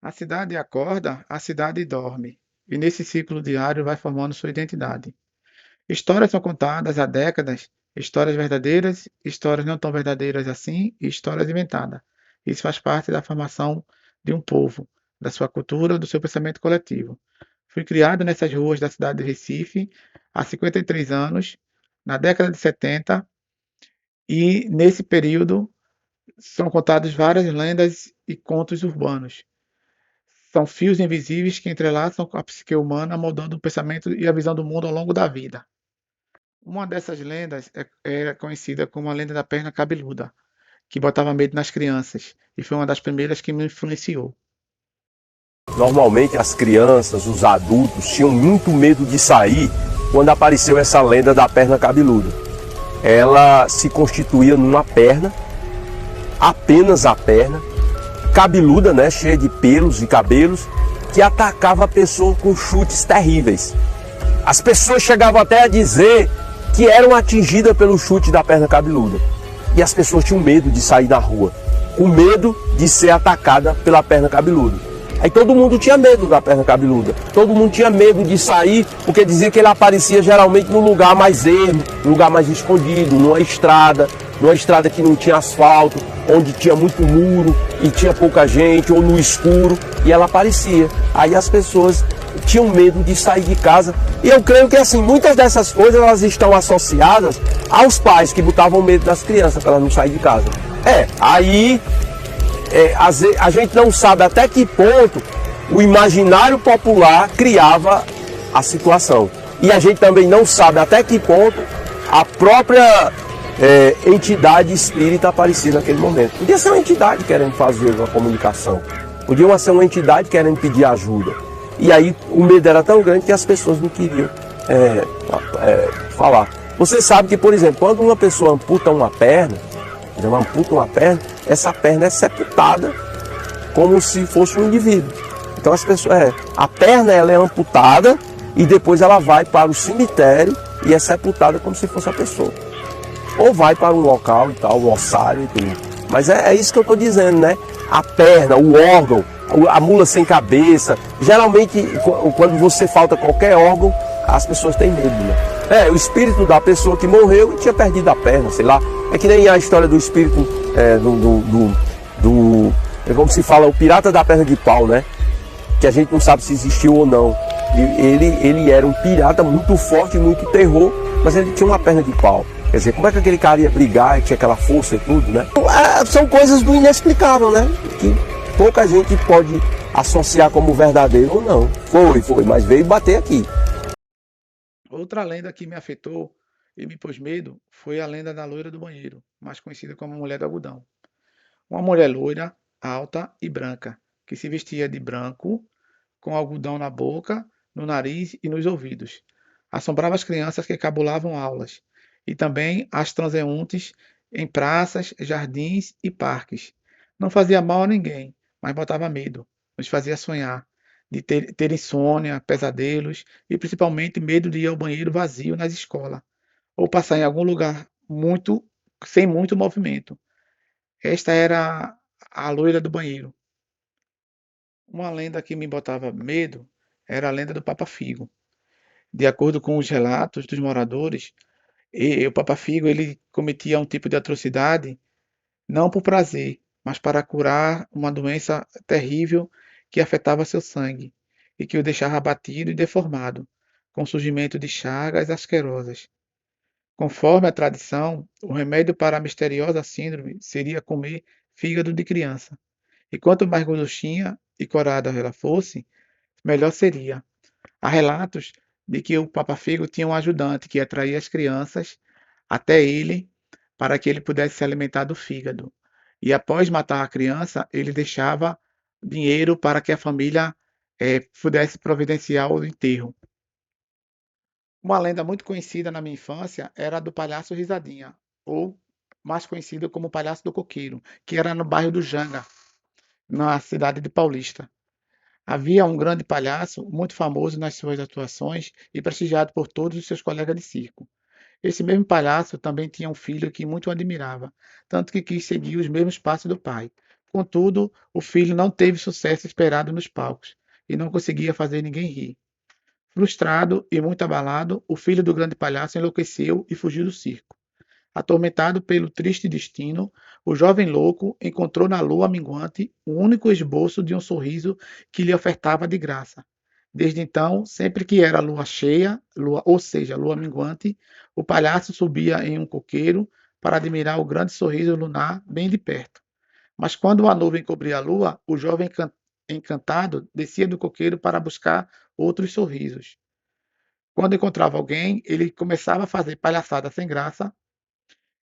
A cidade acorda, a cidade dorme, e nesse ciclo diário vai formando sua identidade. Histórias são contadas há décadas, histórias verdadeiras, histórias não tão verdadeiras assim e histórias inventadas. Isso faz parte da formação de um povo, da sua cultura, do seu pensamento coletivo. Fui criado nessas ruas da cidade de Recife há 53 anos, na década de 70, e nesse período são contadas várias lendas e contos urbanos. São fios invisíveis que entrelaçam a psique humana, moldando o pensamento e a visão do mundo ao longo da vida. Uma dessas lendas era conhecida como a lenda da perna cabeluda, que botava medo nas crianças, e foi uma das primeiras que me influenciou. Normalmente as crianças, os adultos tinham muito medo de sair quando apareceu essa lenda da perna cabeluda. Ela se constituía numa perna, apenas a perna, cabeluda, né, cheia de pelos e cabelos, que atacava a pessoa com chutes terríveis. As pessoas chegavam até a dizer que eram atingidas pelo chute da perna cabeluda. E as pessoas tinham medo de sair na rua, com medo de ser atacada pela perna cabeluda. Aí todo mundo tinha medo da perna cabeluda. Todo mundo tinha medo de sair, porque dizia que ele aparecia geralmente num lugar mais ermo, num lugar mais escondido, numa estrada que não tinha asfalto, onde tinha muito muro e tinha pouca gente, ou no escuro, e ela aparecia. Aí as pessoas tinham medo de sair de casa. E eu creio que assim, muitas dessas coisas elas estão associadas aos pais que botavam medo das crianças para elas não sair de casa. Aí a gente não sabe até que ponto o imaginário popular criava a situação. E a gente também não sabe até que ponto a própria entidade espírita aparecia naquele momento. Podia ser uma entidade querendo fazer uma comunicação. Podia ser uma entidade querendo pedir ajuda. E aí o medo era tão grande que as pessoas não queriam falar. Você sabe que, por exemplo, quando uma pessoa amputa uma perna, essa perna é sepultada como se fosse um indivíduo. Então as pessoas, a perna ela é amputada e depois ela vai para o cemitério e é sepultada como se fosse a pessoa. Ou vai para um local e tal, um ossário e tudo. Mas é isso que eu estou dizendo, né? A perna, o órgão, a mula sem cabeça. Geralmente, quando você falta qualquer órgão, as pessoas têm medo, né? O espírito da pessoa que morreu e tinha perdido a perna, sei lá. É que nem a história do espírito como se fala, o pirata da perna de pau, né? Que a gente não sabe se existiu ou não. Ele era um pirata muito forte, muito terror, mas ele tinha uma perna de pau. Quer dizer, como é que aquele cara ia brigar e tinha aquela força e tudo, né? São coisas do inexplicável, né? Que pouca gente pode associar como verdadeiro ou não. Foi, mas veio bater aqui. Outra lenda que me afetou e me pôs medo foi a lenda da loira do banheiro, mais conhecida como Mulher do Algodão. Uma mulher loira, alta e branca, que se vestia de branco, com algodão na boca, no nariz e nos ouvidos. Assombrava as crianças que cabulavam aulas, e também as transeuntes em praças, jardins e parques. Não fazia mal a ninguém, mas botava medo, nos fazia sonhar, de ter insônia, pesadelos e principalmente medo de ir ao banheiro vazio nas escolas, ou passar em algum lugar sem muito movimento. Esta era a loira do banheiro. Uma lenda que me botava medo era a lenda do Papa Figo. De acordo com os relatos dos moradores, o Papa Figo ele cometia um tipo de atrocidade não por prazer, mas para curar uma doença terrível que afetava seu sangue e que o deixava abatido e deformado, com o surgimento de chagas asquerosas. Conforme a tradição, o remédio para a misteriosa síndrome seria comer fígado de criança. E quanto mais gorduchinha e corada ela fosse, melhor seria. Há relatos de que o Papa Figo tinha um ajudante que atraía as crianças até ele para que ele pudesse se alimentar do fígado. E após matar a criança, ele deixava dinheiro para que a família pudesse providenciar o enterro. Uma lenda muito conhecida na minha infância era a do palhaço Risadinha, ou mais conhecido como Palhaço do Coqueiro, que era no bairro do Janga, na cidade de Paulista. Havia um grande palhaço, muito famoso nas suas atuações e prestigiado por todos os seus colegas de circo. Esse mesmo palhaço também tinha um filho que muito o admirava, tanto que quis seguir os mesmos passos do pai. Contudo, o filho não teve sucesso esperado nos palcos e não conseguia fazer ninguém rir. Frustrado e muito abalado, o filho do grande palhaço enlouqueceu e fugiu do circo. Atormentado pelo triste destino, o jovem louco encontrou na lua minguante o único esboço de um sorriso que lhe ofertava de graça. Desde então, sempre que era lua cheia, ou seja, lua minguante, o palhaço subia em um coqueiro para admirar o grande sorriso lunar bem de perto. Mas quando a nuvem cobria a lua, o jovem encantado descia do coqueiro para buscar outros sorrisos. Quando encontrava alguém, ele começava a fazer palhaçada sem graça.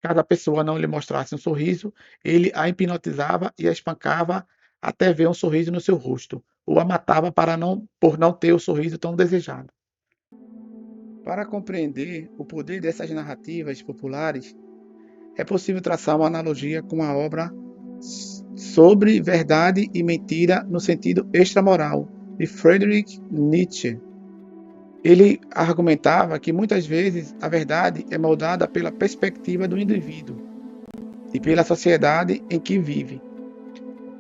Caso a pessoa não lhe mostrasse um sorriso, ele a hipnotizava e a espancava até ver um sorriso no seu rosto, ou a matava por não ter o sorriso tão desejado. Para compreender o poder dessas narrativas populares, é possível traçar uma analogia com a obra Sobre Verdade e Mentira no Sentido Extramoral, de Friedrich Nietzsche. Ele argumentava que muitas vezes a verdade é moldada pela perspectiva do indivíduo e pela sociedade em que vive.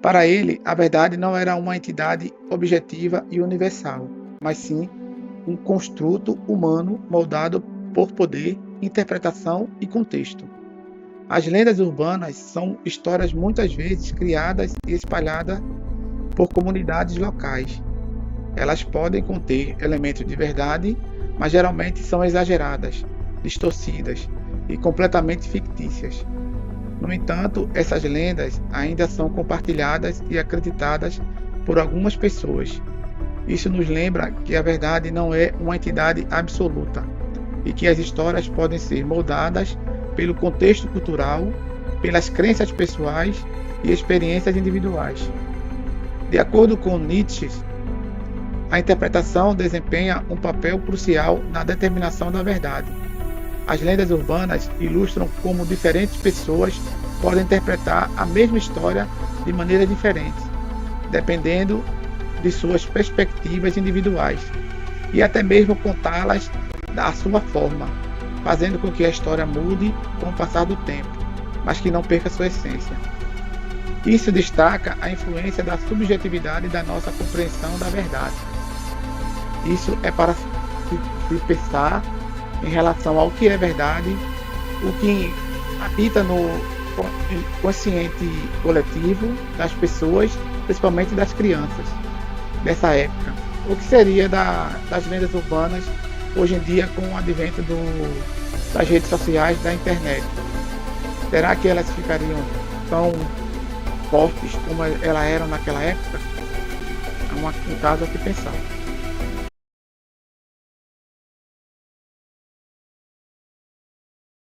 Para ele, a verdade não era uma entidade objetiva e universal, mas sim um construto humano moldado por poder, interpretação e contexto. As lendas urbanas são histórias muitas vezes criadas e espalhadas por comunidades locais. Elas podem conter elementos de verdade, mas geralmente são exageradas, distorcidas e completamente fictícias. No entanto, essas lendas ainda são compartilhadas e acreditadas por algumas pessoas. Isso nos lembra que a verdade não é uma entidade absoluta e que as histórias podem ser moldadas pelo contexto cultural, pelas crenças pessoais e experiências individuais. De acordo com Nietzsche, a interpretação desempenha um papel crucial na determinação da verdade. As lendas urbanas ilustram como diferentes pessoas podem interpretar a mesma história de maneira diferente, dependendo de suas perspectivas individuais, e até mesmo contá-las da sua forma, fazendo com que a história mude com o passar do tempo, mas que não perca sua essência. Isso destaca a influência da subjetividade da nossa compreensão da verdade. Isso é para se pensar em relação ao que é verdade, o que habita no consciente coletivo das pessoas, principalmente das crianças dessa época. O que seria das lendas urbanas hoje em dia com o advento das redes sociais, da internet? Será que elas ficariam tão fortes como elas eram naquela época? É um caso a se pensar.